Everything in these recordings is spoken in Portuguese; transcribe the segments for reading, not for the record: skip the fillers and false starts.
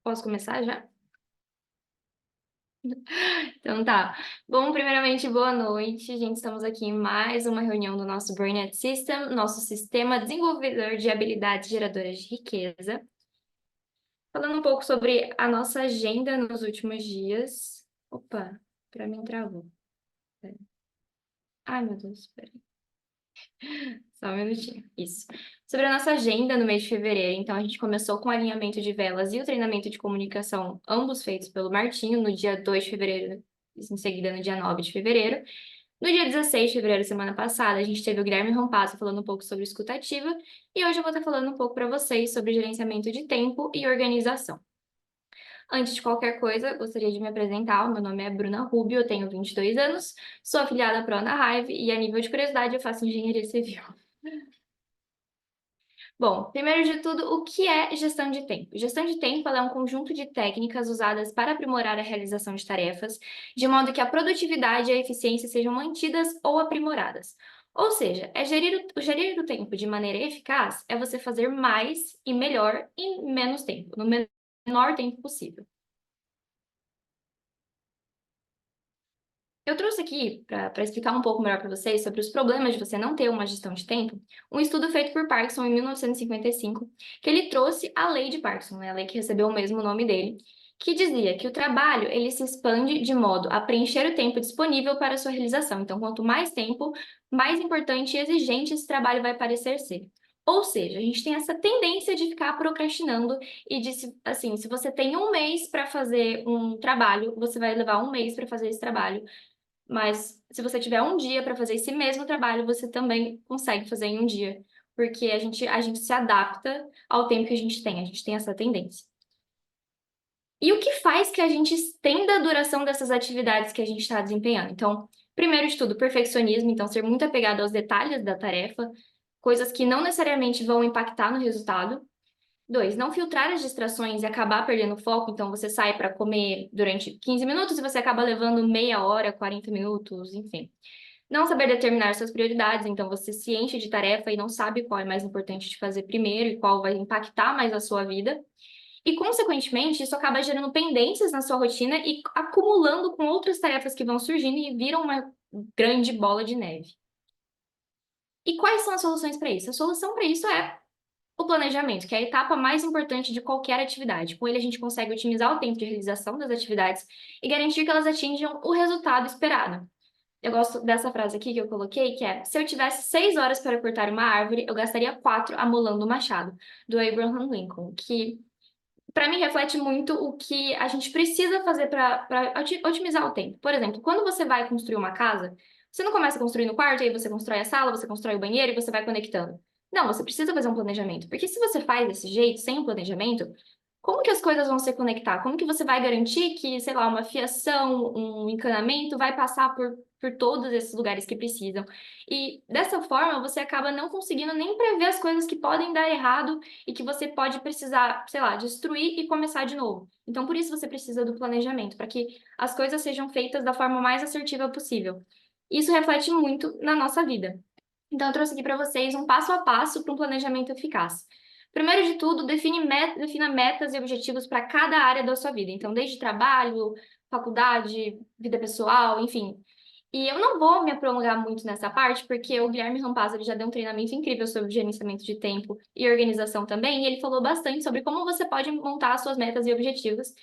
Posso começar já? Então tá. Bom, primeiramente, boa noite. Gente, estamos aqui em mais uma reunião do nosso Brainnet System, nosso sistema desenvolvedor de habilidades geradoras de riqueza. Falando um pouco sobre a nossa agenda nos últimos dias. Opa, pra mim travou. Pera. Ai, meu Deus, peraí. Só um minutinho. Isso. Sobre a nossa agenda no mês de fevereiro, então a gente começou com o alinhamento de velas e o treinamento de comunicação, ambos feitos pelo Martinho, no dia 2 de fevereiro, em seguida no dia 9 de fevereiro. No dia 16 de fevereiro, semana passada, a gente teve o Guilherme Rampazzo falando um pouco sobre escutativa, e hoje eu vou estar falando um pouco para vocês sobre gerenciamento de tempo e organização. Antes de qualquer coisa, gostaria de me apresentar. O meu nome é Bruna Rubio, eu tenho 22 anos, sou afiliada à Prona Hive e, a nível de curiosidade, eu faço engenharia civil. Bom, primeiro de tudo, o que é gestão de tempo? Gestão de tempo ela é um conjunto de técnicas usadas para aprimorar a realização de tarefas, de modo que a produtividade e a eficiência sejam mantidas ou aprimoradas. Ou seja, gerir o tempo de maneira eficaz é você fazer mais e melhor em menos tempo, no menor tempo possível. Eu trouxe aqui, para explicar um pouco melhor para vocês sobre os problemas de você não ter uma gestão de tempo, um estudo feito por Parkinson em 1955, que ele trouxe a lei de Parkinson, né, a lei que recebeu o mesmo nome dele, que dizia que o trabalho ele se expande de modo a preencher o tempo disponível para sua realização. Então, quanto mais tempo, mais importante e exigente esse trabalho vai parecer ser. Ou seja, a gente tem essa tendência de ficar procrastinando e de, assim, se você tem um mês para fazer um trabalho, você vai levar um mês para fazer esse trabalho. Mas se você tiver um dia para fazer esse mesmo trabalho, você também consegue fazer em um dia, porque a gente se adapta ao tempo que a gente tem essa tendência. E o que faz que a gente estenda a duração dessas atividades que a gente está desempenhando? Então, primeiro de tudo, perfeccionismo, então ser muito apegado aos detalhes da tarefa, coisas que não necessariamente vão impactar no resultado. Dois, não filtrar as distrações e acabar perdendo o foco. Então, você sai para comer durante 15 minutos e você acaba levando meia hora, 40 minutos, enfim. Não saber determinar suas prioridades. Então, você se enche de tarefa e não sabe qual é mais importante de fazer primeiro e qual vai impactar mais a sua vida. E, consequentemente, isso acaba gerando pendências na sua rotina e acumulando com outras tarefas que vão surgindo e viram uma grande bola de neve. E quais são as soluções para isso? A solução para isso é o planejamento, que é a etapa mais importante de qualquer atividade. Com ele, a gente consegue otimizar o tempo de realização das atividades e garantir que elas atinjam o resultado esperado. Eu gosto dessa frase aqui que eu coloquei, que é: se eu tivesse 6 horas para cortar uma árvore, eu gastaria 4 amolando o machado, do Abraham Lincoln, que para mim reflete muito o que a gente precisa fazer para otimizar o tempo. Por exemplo, quando você vai construir uma casa, você não começa construindo o quarto, aí você constrói a sala, você constrói o banheiro e você vai conectando. Não, você precisa fazer um planejamento, porque se você faz desse jeito, sem um planejamento, como que as coisas vão se conectar? Como que você vai garantir que, sei lá, uma fiação, um encanamento vai passar por todos esses lugares que precisam? E dessa forma, você acaba não conseguindo nem prever as coisas que podem dar errado e que você pode precisar, sei lá, destruir e começar de novo. Então, por isso você precisa do planejamento, para que as coisas sejam feitas da forma mais assertiva possível. Isso reflete muito na nossa vida. Então, eu trouxe aqui para vocês um passo a passo para um planejamento eficaz. Primeiro de tudo, defina metas e objetivos para cada área da sua vida. Então, desde trabalho, faculdade, vida pessoal, enfim. E eu não vou me prolongar muito nessa parte, porque o Guilherme Rampazzo ele já deu um treinamento incrível sobre gerenciamento de tempo e organização também, e ele falou bastante sobre como você pode montar as suas metas e objetivos.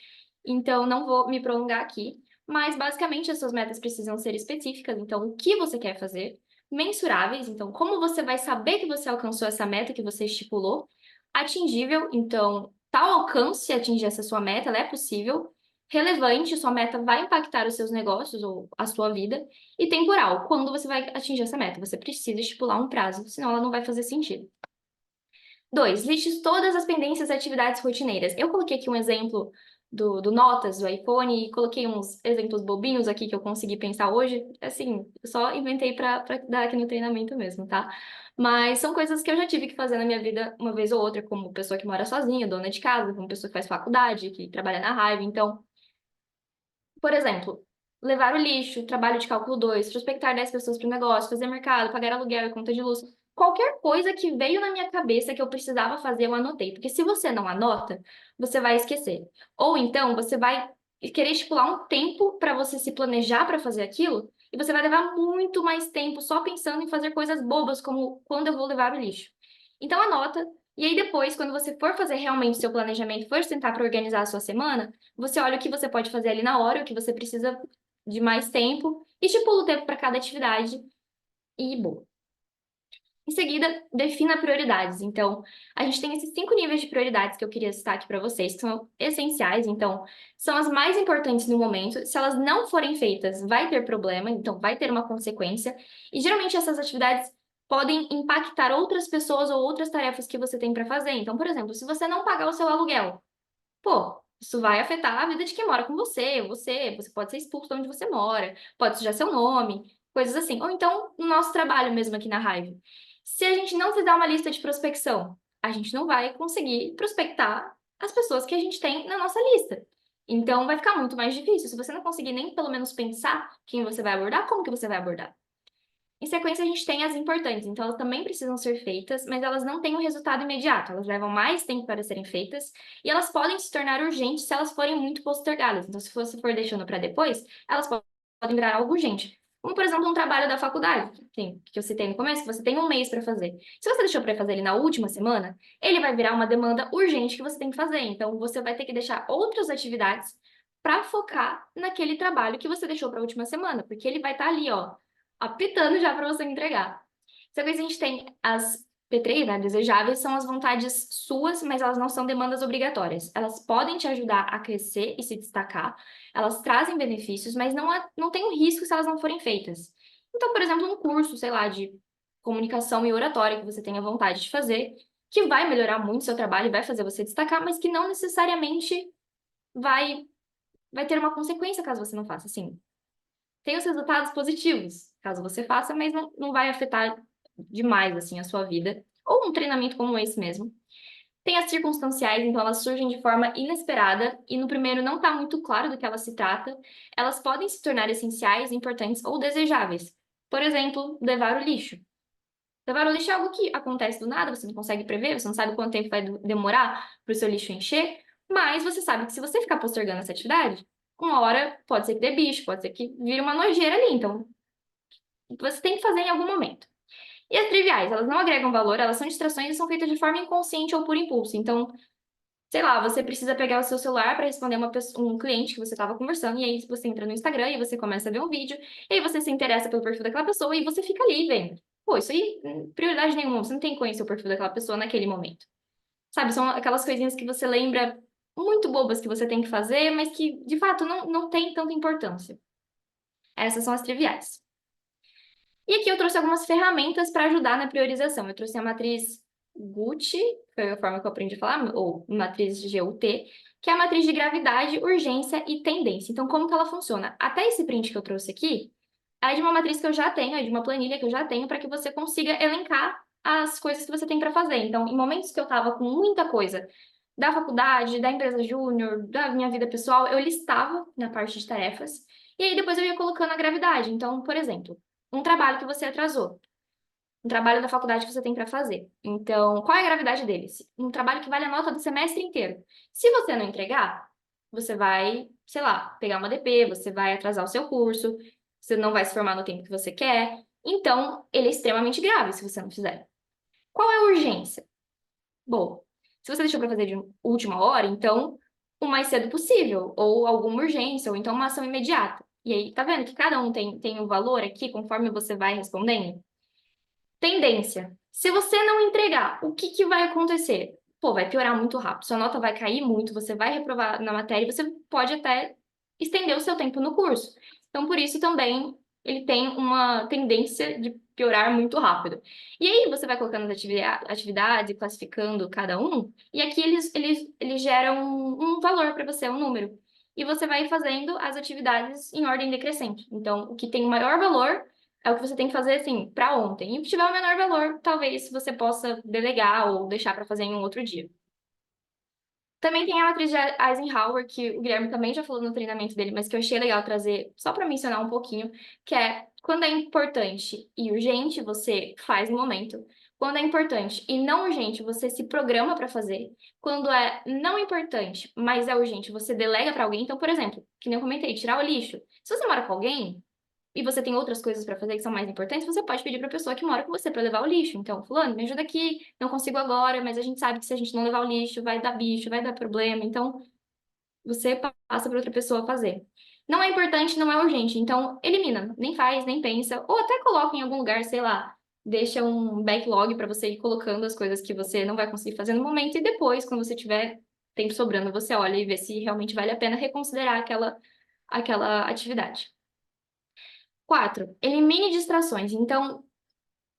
Então, não vou me prolongar aqui, mas basicamente as suas metas precisam ser específicas. Então, o que você quer fazer? Mensuráveis, então, como você vai saber que você alcançou essa meta que você estipulou? Atingível, então, tal alcance atingir essa sua meta, ela é possível. Relevante, sua meta vai impactar os seus negócios ou a sua vida. E temporal, quando você vai atingir essa meta? Você precisa estipular um prazo, senão ela não vai fazer sentido. Dois, liste todas as pendências e atividades rotineiras. Eu coloquei aqui um exemplo do Notas, do iPhone, e coloquei uns exemplos bobinhos aqui que eu consegui pensar hoje. Assim, eu só inventei para dar aqui no treinamento mesmo, tá? Mas são coisas que eu já tive que fazer na minha vida uma vez ou outra, como pessoa que mora sozinha, dona de casa, como pessoa que faz faculdade, que trabalha na raiva. Então, por exemplo, levar o lixo, trabalho de cálculo 2, prospectar 10 pessoas para o negócio, fazer mercado, pagar aluguel e conta de luz. qualquer coisa que veio na minha cabeça que eu precisava fazer, eu anotei. Porque se você não anota, você vai esquecer. Ou então, você vai querer estipular um tempo para você se planejar para fazer aquilo, e você vai levar muito mais tempo só pensando em fazer coisas bobas, como quando eu vou levar o lixo. Então, anota. E aí, depois, quando você for fazer realmente o seu planejamento, for sentar para organizar a sua semana, você olha o que você pode fazer ali na hora, o que você precisa de mais tempo, estipula o tempo para cada atividade e boa. Em seguida, defina prioridades. Então, a gente tem esses 5 níveis de prioridades que eu queria citar aqui para vocês, que são essenciais. Então, são as mais importantes no momento. Se elas não forem feitas, vai ter problema, então vai ter uma consequência. E geralmente essas atividades podem impactar outras pessoas ou outras tarefas que você tem para fazer. Então, por exemplo, se você não pagar o seu aluguel, pô, isso vai afetar a vida de quem mora com você pode ser expulso de onde você mora, pode sujar seu nome, coisas assim. Ou então, no nosso trabalho mesmo aqui na Hive. Se a gente não fizer uma lista de prospecção, a gente não vai conseguir prospectar as pessoas que a gente tem na nossa lista. Então, vai ficar muito mais difícil. Se você não conseguir nem pelo menos pensar quem você vai abordar, como que você vai abordar? Em sequência, a gente tem as importantes, então elas também precisam ser feitas, mas elas não têm um resultado imediato, elas levam mais tempo para serem feitas e elas podem se tornar urgentes se elas forem muito postergadas. Então, se você for deixando para depois, elas podem virar algo urgente. Como, por exemplo, um trabalho da faculdade, que eu citei no começo, que você tem um mês para fazer. Se você deixou para fazer ele na última semana, ele vai virar uma demanda urgente que você tem que fazer. Então, você vai ter que deixar outras atividades para focar naquele trabalho que você deixou para a última semana, porque ele vai estar ali, ó, apitando já para você entregar. Sequência, a gente tem as P3, né, desejáveis, são as vontades suas, mas elas não são demandas obrigatórias. Elas podem te ajudar a crescer e se destacar, elas trazem benefícios, mas não tem um risco se elas não forem feitas. Então, por exemplo, um curso, sei lá, de comunicação e oratória que você tenha vontade de fazer, que vai melhorar muito seu trabalho e vai fazer você destacar, mas que não necessariamente vai, vai ter uma consequência caso você não faça, assim, tem os resultados positivos, caso você faça, mas não vai afetar demais, assim, a sua vida. Ou um treinamento como esse mesmo. Tem as circunstanciais, então elas surgem de forma inesperada e no primeiro não está muito claro do que elas se trata. Elas podem se tornar essenciais, importantes ou desejáveis. Por exemplo, levar o lixo. Levar o lixo é algo que acontece do nada, você não consegue prever, você não sabe quanto tempo vai demorar para o seu lixo encher, mas você sabe que se você ficar postergando essa atividade, uma hora pode ser que dê bicho, pode ser que vire uma nojeira ali, então você tem que fazer em algum momento. E as triviais, elas não agregam valor, elas são distrações e são feitas de forma inconsciente ou por impulso. Então, sei lá, você precisa pegar o seu celular para responder um cliente que você estava conversando, e aí você entra no Instagram e você começa a ver um vídeo, e aí você se interessa pelo perfil daquela pessoa e você fica ali vendo. Pô, isso aí, prioridade nenhuma, você não tem que conhecer o perfil daquela pessoa naquele momento. Sabe, são aquelas coisinhas que você lembra muito bobas que você tem que fazer, mas que, de fato, não tem tanta importância. Essas são as triviais. E aqui eu trouxe algumas ferramentas para ajudar na priorização. Eu trouxe a matriz GUT, foi a forma que eu aprendi a falar, ou matriz GUT, que é a matriz de gravidade, urgência e tendência. Então, como que ela funciona? Até esse print que eu trouxe aqui, é de uma matriz que eu já tenho, é de uma planilha que eu já tenho, para que você consiga elencar as coisas que você tem para fazer. Então, em momentos que eu estava com muita coisa da faculdade, da empresa júnior, da minha vida pessoal, eu listava na parte de tarefas, e aí depois eu ia colocando a gravidade. Então, por exemplo, um trabalho que você atrasou, um trabalho da faculdade que você tem para fazer. Então, qual é a gravidade deles? Um trabalho que vale a nota do semestre inteiro. Se você não entregar, você vai, sei lá, pegar uma DP, você vai atrasar o seu curso, você não vai se formar no tempo que você quer. Então, ele é extremamente grave se você não fizer. Qual é a urgência? Bom, se você deixou para fazer de última hora, então o mais cedo possível, ou alguma urgência, ou então uma ação imediata. E aí, tá vendo que cada um tem um valor aqui conforme você vai respondendo? Tendência. Se você não entregar, o que que vai acontecer? Pô, vai piorar muito rápido, sua nota vai cair muito, você vai reprovar na matéria e você pode até estender o seu tempo no curso. Então, por isso também ele tem uma tendência de piorar muito rápido. E aí você vai colocando as atividades, classificando cada um, e aqui eles geram um valor para você, um número. E você vai fazendo as atividades em ordem decrescente. Então, o que tem o maior valor é o que você tem que fazer, assim, para ontem. E o que tiver o menor valor, talvez você possa delegar ou deixar para fazer em um outro dia. Também tem a matriz de Eisenhower, que o Guilherme também já falou no treinamento dele, mas que eu achei legal trazer só para mencionar um pouquinho, que é quando é importante e urgente, você faz no momento. Quando é importante e não urgente, você se programa para fazer. Quando é não importante, mas é urgente, você delega para alguém. Então, por exemplo, que nem eu comentei, tirar o lixo. Se você mora com alguém e você tem outras coisas para fazer que são mais importantes, você pode pedir para a pessoa que mora com você para levar o lixo. Então, fulano, me ajuda aqui, não consigo agora, mas a gente sabe que se a gente não levar o lixo, vai dar bicho, vai dar problema. Então, você passa para outra pessoa fazer. Não é importante, não é urgente, então elimina, nem faz, nem pensa, ou até coloca em algum lugar, sei lá, deixa um backlog para você ir colocando as coisas que você não vai conseguir fazer no momento e depois, quando você tiver tempo sobrando, você olha e vê se realmente vale a pena reconsiderar aquela atividade. 4, elimine distrações. Então,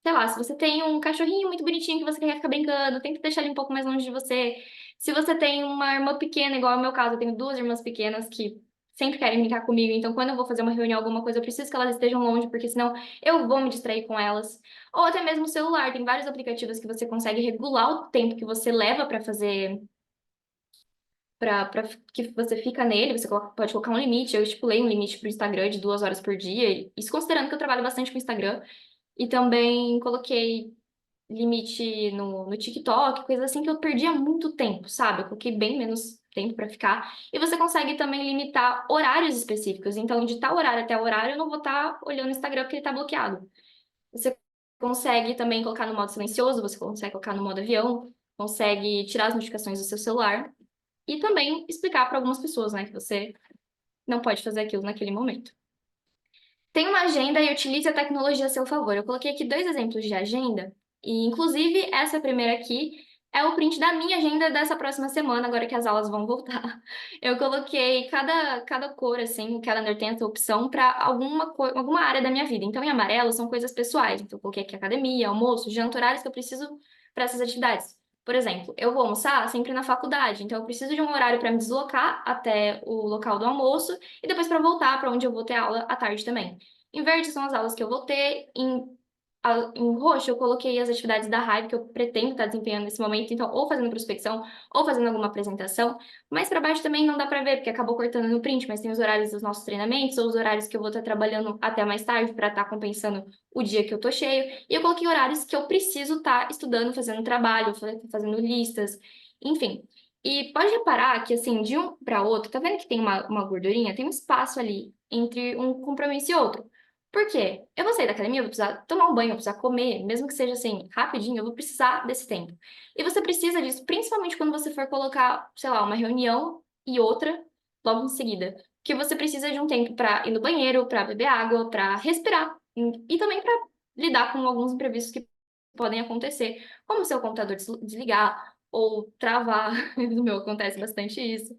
sei lá, se você tem um cachorrinho muito bonitinho que você quer ficar brincando, tenta deixar ele um pouco mais longe de você. Se você tem uma irmã pequena, igual é o meu caso, eu tenho duas irmãs pequenas que sempre querem brincar comigo, então quando eu vou fazer uma reunião, alguma coisa, eu preciso que elas estejam longe, porque senão eu vou me distrair com elas. Ou até mesmo o celular, tem vários aplicativos que você consegue regular o tempo que você leva para fazer, para que você fica nele, você pode colocar um limite. Eu estipulei um limite para o Instagram de 2 horas por dia, isso considerando que eu trabalho bastante com o Instagram. E também coloquei limite no TikTok, coisa assim que eu perdia muito tempo, sabe? Eu coloquei bem menos tempo pra ficar. E você consegue também limitar horários específicos. Então, de tal horário até horário, eu não vou estar olhando o Instagram porque ele tá bloqueado. Você consegue também colocar no modo silencioso, você consegue colocar no modo avião, consegue tirar as notificações do seu celular e também explicar para algumas pessoas, né, que você não pode fazer aquilo naquele momento. Tem uma agenda e utilize a tecnologia a seu favor. Eu coloquei aqui dois exemplos de agenda, e inclusive essa primeira aqui é o print da minha agenda dessa próxima semana, agora que as aulas vão voltar. Eu coloquei cada cor, assim, o calendar tem essa opção para alguma área da minha vida. Então, em amarelo são coisas pessoais. Então, eu coloquei aqui academia, almoço, janta, horários que eu preciso para essas atividades. Por exemplo, eu vou almoçar sempre na faculdade, então eu preciso de um horário para me deslocar até o local do almoço e depois para voltar para onde eu vou ter aula à tarde também. Em verde são as aulas que eu vou ter, em roxo eu coloquei as atividades da Hive que eu pretendo estar desempenhando nesse momento, então ou fazendo prospecção ou fazendo alguma apresentação. Mais para baixo também não dá para ver, porque acabou cortando no print, mas tem os horários dos nossos treinamentos ou os horários que eu vou estar trabalhando até mais tarde para estar compensando o dia que eu tô cheio. E eu coloquei horários que eu preciso estar estudando, fazendo trabalho, fazendo listas, enfim. E pode reparar que, assim, de um para outro, tá vendo que tem uma gordurinha? Tem um espaço ali entre um compromisso e outro. Por quê? Eu vou sair da academia, eu vou precisar tomar um banho, eu vou precisar comer, mesmo que seja assim, rapidinho, eu vou precisar desse tempo. E você precisa disso, principalmente quando você for colocar, sei lá, uma reunião e outra logo em seguida. Que você precisa de um tempo para ir no banheiro, para beber água, para respirar e também para lidar com alguns imprevistos que podem acontecer, como o seu computador desligar ou travar. No meu acontece bastante isso.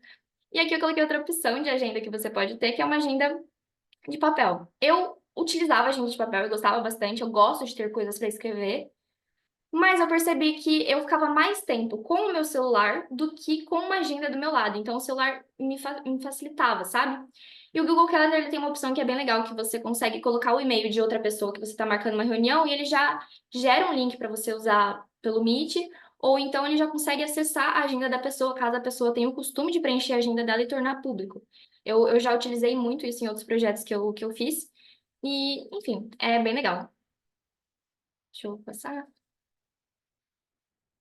E aqui eu coloquei outra opção de agenda que você pode ter, que é uma agenda de papel. Eu utilizava agenda de papel, eu gostava bastante, eu gosto de ter coisas para escrever, mas eu percebi que eu ficava mais tempo com o meu celular do que com uma agenda do meu lado. Então o celular me facilitava, sabe? E o Google Calendar ele tem uma opção que é bem legal, que você consegue colocar o e-mail de outra pessoa que você está marcando uma reunião e ele já gera um link para você usar pelo Meet, ou então ele já consegue acessar a agenda da pessoa, caso a pessoa tenha o costume de preencher a agenda dela e tornar público. Eu já utilizei muito isso em outros projetos que eu fiz, e, enfim, é bem legal. Deixa eu passar.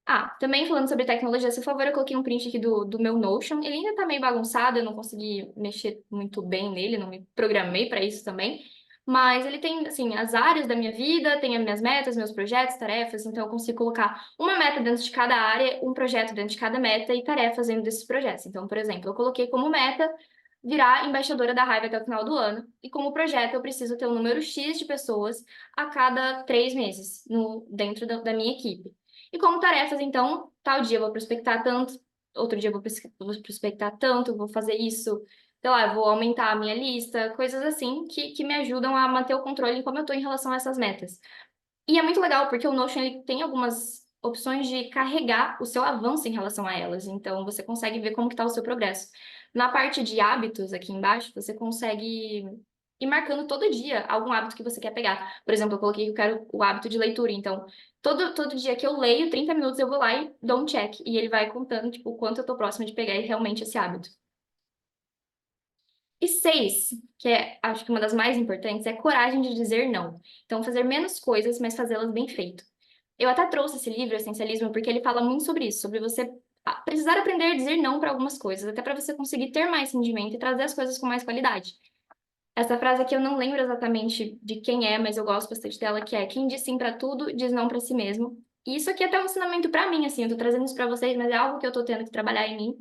Ah, também falando sobre tecnologia, se for favor, eu coloquei um print aqui do meu Notion. Ele ainda tá meio bagunçado, eu não consegui mexer muito bem nele, não me programei para isso também. Mas ele tem, assim, as áreas da minha vida, tem as minhas metas, meus projetos, tarefas, então eu consigo colocar uma meta dentro de cada área, um projeto dentro de cada meta e tarefas dentro desses projetos. Então, por exemplo, eu coloquei como meta virar embaixadora da Raiva até o final do ano, e como projeto eu preciso ter um número X de pessoas a cada 3 meses dentro da minha equipe. E como tarefas, então, tal dia eu vou prospectar tanto, outro dia eu vou prospectar tanto, vou fazer isso, sei lá, eu vou aumentar a minha lista, coisas assim que me ajudam a manter o controle em como eu estou em relação a essas metas. E é muito legal, porque o Notion ele tem algumas opções de carregar o seu avanço em relação a elas. Então, você consegue ver como que está o seu progresso. Na parte de hábitos, aqui embaixo, você consegue ir marcando todo dia algum hábito que você quer pegar. Por exemplo, eu coloquei que eu quero o hábito de leitura. Então, todo dia que eu leio, 30 minutos, eu vou lá e dou um check. E ele vai contando, tipo, o quanto eu tô próxima de pegar realmente esse hábito. E 6, que é, acho que uma das mais importantes, é coragem de dizer não. Então, fazer menos coisas, mas fazê-las bem feito. Eu até trouxe esse livro, Essencialismo, porque ele fala muito sobre isso, sobre você precisar aprender a dizer não para algumas coisas, até para você conseguir ter mais rendimento e trazer as coisas com mais qualidade. Essa frase aqui eu não lembro exatamente de quem é, mas eu gosto bastante dela, que é: quem diz sim pra tudo, diz não pra si mesmo. E isso aqui é até um ensinamento pra mim, assim, eu tô trazendo isso pra vocês, mas é algo que eu tô tendo que trabalhar em mim,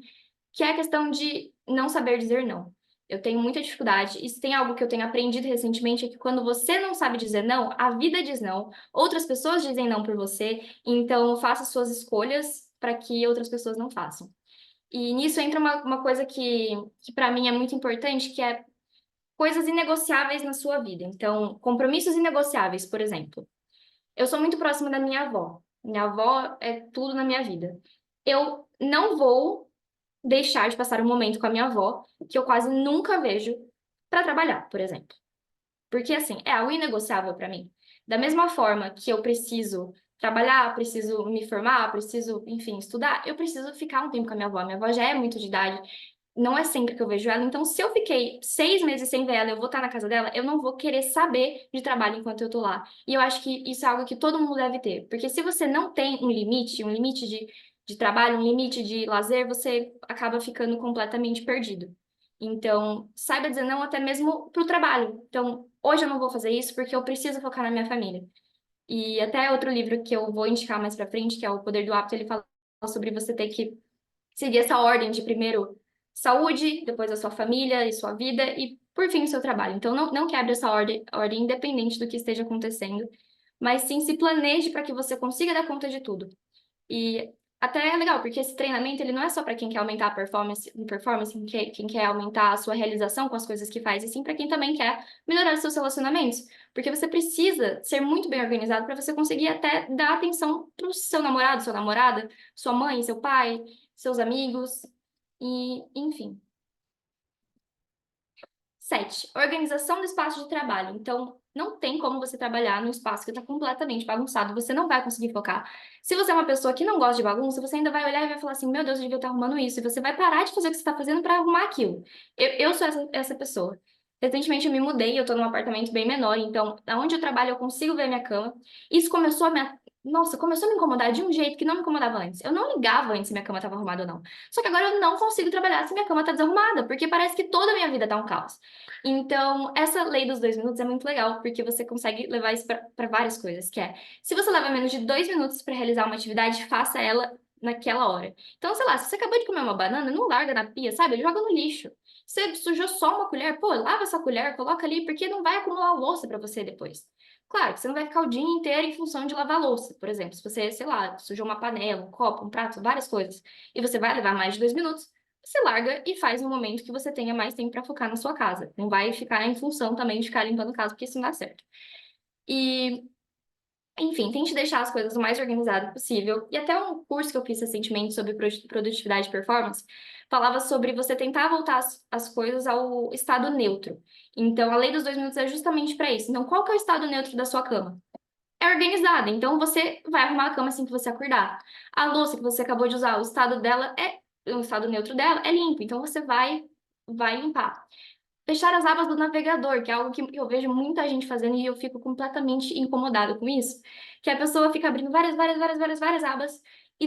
que é a questão de não saber dizer não. Eu tenho muita dificuldade, e se tem algo que eu tenho aprendido recentemente é que quando você não sabe dizer não, a vida diz não, outras pessoas dizem não por você, então faça suas escolhas para que outras pessoas não façam. E nisso entra uma coisa que para mim é muito importante, que é coisas inegociáveis na sua vida. Então, compromissos inegociáveis, por exemplo. Eu sou muito próxima da minha avó. Minha avó é tudo na minha vida. Eu não vou deixar de passar um momento com a minha avó, que eu quase nunca vejo, para trabalhar, por exemplo. Porque, assim, é algo inegociável para mim. Da mesma forma que eu preciso trabalhar, preciso me formar, preciso, enfim, estudar, eu preciso ficar um tempo com a minha avó. Minha avó já é muito de idade, não é sempre que eu vejo ela. Então, se eu fiquei 6 meses sem ver ela, eu vou estar na casa dela, eu não vou querer saber de trabalho enquanto eu tô lá. E eu acho que isso é algo que todo mundo deve ter. Porque se você não tem um limite de trabalho, um limite de lazer, você acaba ficando completamente perdido. Então, saiba dizer não até mesmo pro trabalho. Então, hoje eu não vou fazer isso porque eu preciso focar na minha família. E até outro livro que eu vou indicar mais pra frente, que é O Poder do Hábito, ele fala sobre você ter que seguir essa ordem de primeiro saúde, depois a sua família e sua vida e, por fim, o seu trabalho. Então, não quebre essa ordem independente do que esteja acontecendo, mas sim se planeje para que você consiga dar conta de tudo. E até é legal, porque esse treinamento ele não é só para quem quer aumentar a performance, quem quer aumentar a sua realização com as coisas que faz, e sim para quem também quer melhorar os seus relacionamentos. Porque você precisa ser muito bem organizado para você conseguir até dar atenção para o seu namorado, sua namorada, sua mãe, seu pai, seus amigos, e enfim. 7. Organização do espaço de trabalho. Então, não tem como você trabalhar num espaço que está completamente bagunçado. Você não vai conseguir focar. Se você é uma pessoa que não gosta de bagunça, você ainda vai olhar e vai falar assim: meu Deus, eu devia estar arrumando isso. E você vai parar de fazer o que você está fazendo para arrumar aquilo. Eu sou essa pessoa. Recentemente eu me mudei, eu tô num apartamento bem menor, então, aonde eu trabalho, eu consigo ver a minha cama. Isso começou a me. Nossa, começou a me incomodar de um jeito que não me incomodava antes. Eu não ligava antes se minha cama estava arrumada ou não. Só que agora eu não consigo trabalhar se minha cama tá desarrumada, porque parece que toda a minha vida tá um caos. Então, essa lei dos 2 minutos é muito legal, porque você consegue levar isso para várias coisas, que é, se você leva menos de 2 minutos para realizar uma atividade, faça ela naquela hora. Então, sei lá, se você acabou de comer uma banana, não larga na pia, sabe? Joga no lixo. Você sujou só uma colher, pô, lava essa colher, coloca ali, porque não vai acumular louça para você depois. Claro que você não vai ficar o dia inteiro em função de lavar louça, por exemplo. Se você, sei lá, sujou uma panela, um copo, um prato, várias coisas, e você vai levar mais de 2 minutos, você larga e faz no momento que você tenha mais tempo para focar na sua casa. Não vai ficar em função também de ficar limpando a casa, porque isso não dá certo. E, enfim, tente deixar as coisas o mais organizadas possível. E até um curso que eu fiz recentemente sobre produtividade e performance falava sobre você tentar voltar as coisas ao estado neutro. Então, a lei dos 2 minutos é justamente para isso. Então, qual que é o estado neutro da sua cama? É organizada. Então, você vai arrumar a cama assim que você acordar. A louça que você acabou de usar, o estado neutro dela é limpo. Então, você vai limpar. Fechar as abas do navegador, que é algo que eu vejo muita gente fazendo e eu fico completamente incomodada com isso, que a pessoa fica abrindo várias abas e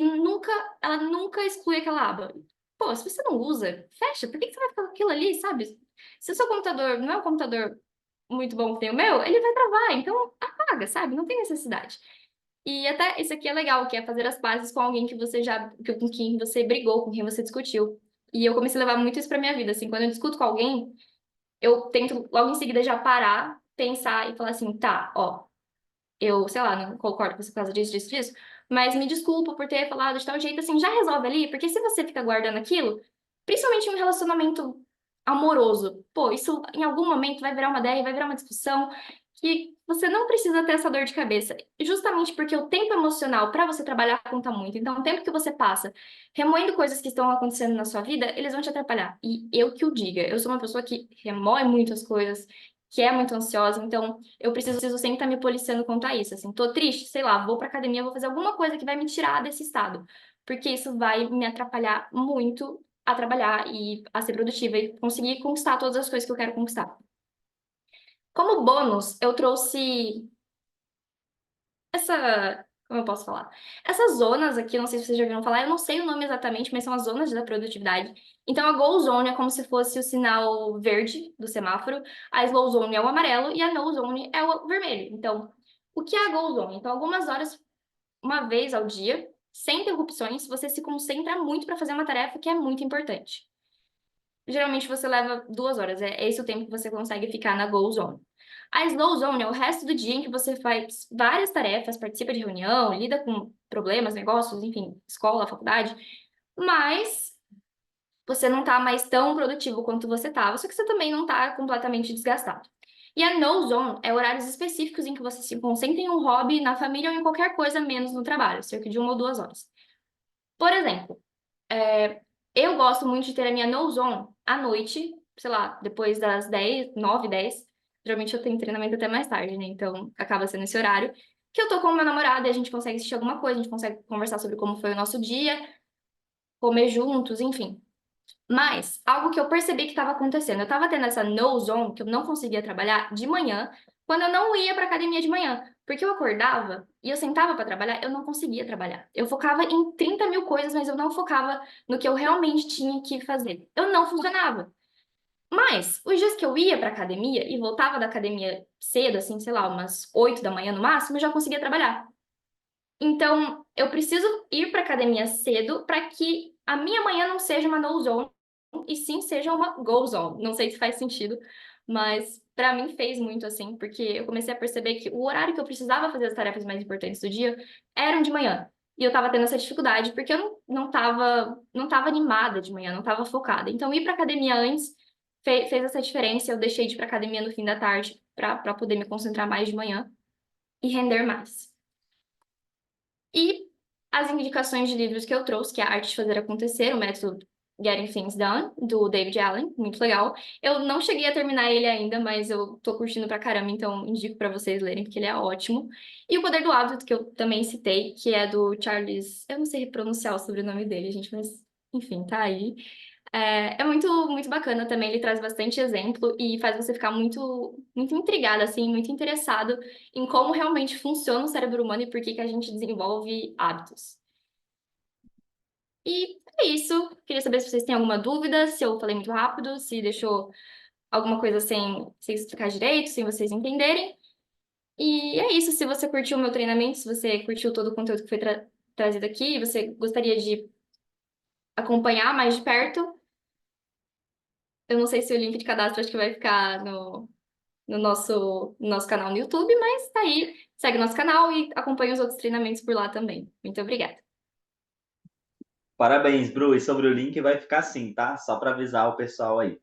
ela nunca exclui aquela aba. Pô, se você não usa, fecha. Por que que você vai ficar com aquilo ali, sabe? Se o seu computador não é um computador muito bom que tem o meu, ele vai travar. Então, apaga, sabe? Não tem necessidade. E até isso aqui é legal, que é fazer as pazes com alguém que você com quem você brigou, com quem você discutiu. E eu comecei a levar muito isso pra minha vida, assim, quando eu discuto com alguém, eu tento logo em seguida já parar, pensar e falar assim, tá, ó, eu, sei lá, não concordo com você por causa disso, mas me desculpa por ter falado de tal jeito, assim, já resolve ali, porque se você fica guardando aquilo, principalmente em um relacionamento amoroso, pô, isso em algum momento vai virar uma DR, vai virar uma discussão, que você não precisa ter essa dor de cabeça, justamente porque o tempo emocional para você trabalhar conta muito. Então, o tempo que você passa remoendo coisas que estão acontecendo na sua vida, eles vão te atrapalhar. E eu que o diga, eu sou uma pessoa que remoe muitas coisas, que é muito ansiosa, então eu preciso sempre estar me policiando quanto a isso. Assim, tô triste, sei lá, vou pra academia, vou fazer alguma coisa que vai me tirar desse estado, porque isso vai me atrapalhar muito a trabalhar e a ser produtiva e conseguir conquistar todas as coisas que eu quero conquistar. Como bônus, eu trouxe essa. Como eu posso falar? Essas zonas aqui, não sei se vocês já ouviram falar, eu não sei o nome exatamente, mas são as zonas da produtividade. Então, a Go Zone é como se fosse o sinal verde do semáforo, a Slow Zone é o amarelo e a No Zone é o vermelho. Então, o que é a Go Zone? Então, algumas horas, uma vez ao dia, sem interrupções, você se concentra muito para fazer uma tarefa que é muito importante. Geralmente você leva 2 horas, é esse o tempo que você consegue ficar na Go Zone. A Slow Zone é o resto do dia em que você faz várias tarefas, participa de reunião, lida com problemas, negócios, enfim, escola, faculdade, mas você não tá mais tão produtivo quanto você tava, só que você também não tá completamente desgastado. E a No Zone é horários específicos em que você se concentra em um hobby, na família ou em qualquer coisa menos no trabalho, cerca de 1 ou 2 horas. Por exemplo, eu gosto muito de ter a minha no zone à noite, sei lá, depois das 10, 9, 10. Geralmente eu tenho treinamento até mais tarde, né? Então acaba sendo esse horário. Que eu tô com o meu namorado e a gente consegue assistir alguma coisa, a gente consegue conversar sobre como foi o nosso dia, comer juntos, enfim. Mas, algo que eu percebi que estava acontecendo, eu estava tendo essa no zone, que eu não conseguia trabalhar de manhã, quando eu não ia para academia de manhã. Porque eu acordava e eu sentava para trabalhar, eu não conseguia trabalhar. Eu focava em 30 mil coisas, mas eu não focava no que eu realmente tinha que fazer. Eu não funcionava. Mas, os dias que eu ia para academia e voltava da academia cedo, assim, sei lá, umas 8 da manhã no máximo, eu já conseguia trabalhar. Então, eu preciso ir para academia cedo para que a minha manhã não seja uma no zone e sim seja uma go zone. Não sei se faz sentido, mas para mim fez muito assim, porque eu comecei a perceber que o horário que eu precisava fazer as tarefas mais importantes do dia eram de manhã. E eu tava tendo essa dificuldade porque eu não tava animada de manhã, não tava focada. Então, ir para academia antes fez essa diferença. Eu deixei de ir para academia no fim da tarde para poder me concentrar mais de manhã e render mais. E as indicações de livros que eu trouxe, que é A Arte de Fazer Acontecer, o método Getting Things Done, do David Allen, muito legal. Eu não cheguei a terminar ele ainda, mas eu tô curtindo pra caramba, então indico pra vocês lerem, porque ele é ótimo. E O Poder do Hábito, que eu também citei, que é do Charles... Eu não sei pronunciar o sobrenome dele, gente, mas enfim, tá aí. É muito, muito bacana também, ele traz bastante exemplo e faz você ficar muito, muito intrigado, assim, muito interessado em como realmente funciona o cérebro humano e por que que a gente desenvolve hábitos. E é isso. Queria saber se vocês têm alguma dúvida, se eu falei muito rápido, se deixou alguma coisa sem explicar direito, sem vocês entenderem. E é isso. Se você curtiu o meu treinamento, se você curtiu todo o conteúdo que foi trazido aqui, e você gostaria de acompanhar mais de perto, eu não sei se o link de cadastro acho que vai ficar no nosso canal no YouTube, mas tá aí. Segue nosso canal e acompanha os outros treinamentos por lá também. Muito obrigada. Parabéns, Bru. E sobre o link vai ficar assim, tá? Só para avisar o pessoal aí.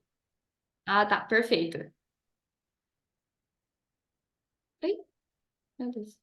Ah, tá, perfeito. Ai, meu Deus.